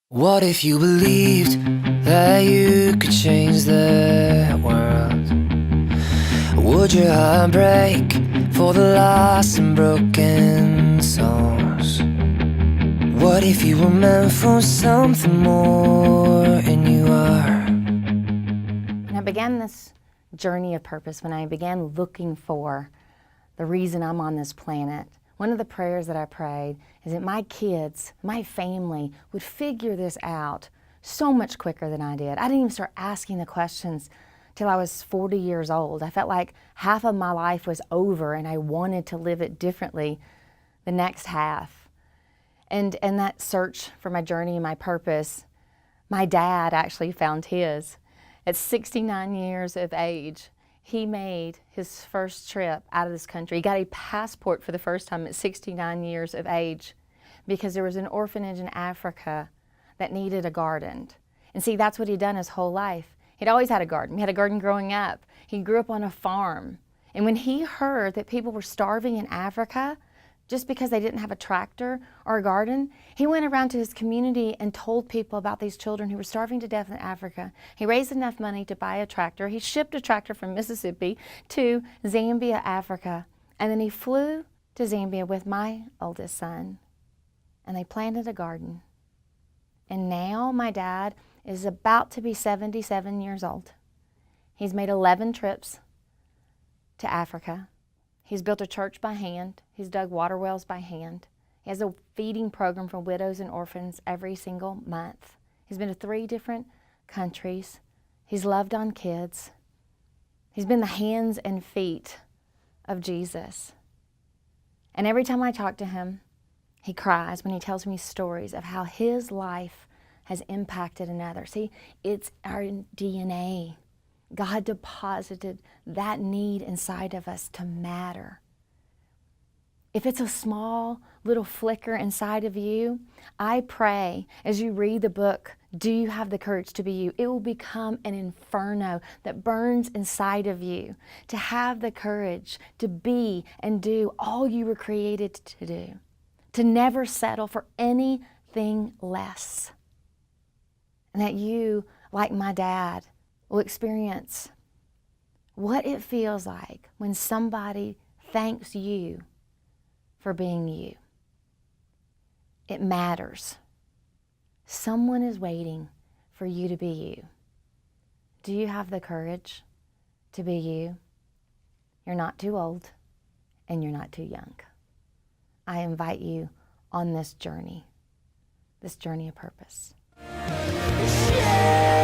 What if you believed that you could change the world? Would your heart break for the lost and broken souls? What if you were meant for something more, and you are? When I began this journey of purpose, when I began looking for the reason I'm on this planet, one of the prayers that I prayed is that my kids, my family, would figure this out so much quicker than I did. I didn't even start asking the questions till I was 40 years old. I felt like half of my life was over and I wanted to live it differently the next half. And that search for my journey and my purpose, my dad actually found his. At 69 years of age, he made his first trip out of this country. He got a passport for the first time at 69 years of age because there was an orphanage in Africa that needed a garden. And see, that's what he'd done his whole life. He'd always had a garden. He had a garden growing up. He grew up on a farm. And when he heard that people were starving in Africa just because they didn't have a tractor or a garden, he went around to his community and told people about these children who were starving to death in Africa. He raised enough money to buy a tractor. He shipped a tractor from Mississippi to Zambia, Africa. And then he flew to Zambia with my oldest son. And they planted a garden. And now my dad is about to be 77 years old. He's made 11 trips to Africa. He's built a church by hand. He's dug water wells by hand. He has a feeding program for widows and orphans every single month. He's been to 3 different countries. He's loved on kids. He's been the hands and feet of Jesus. And every time I talk to him, he cries when he tells me stories of how his life has impacted another. See, it's our DNA. God deposited that need inside of us to matter. If it's a small little flicker inside of you, I pray as you read the book, Do You Have the Courage to Be You? It will become an inferno that burns inside of you to have the courage to be and do all you were created to do, to never settle for anything less. And that you, like my dad, will experience what it feels like when somebody thanks you for being you. It matters. Someone is waiting for you to be you. Do you have the courage to be you? You're not too old and you're not too young. I invite you on this journey of purpose. Yeah.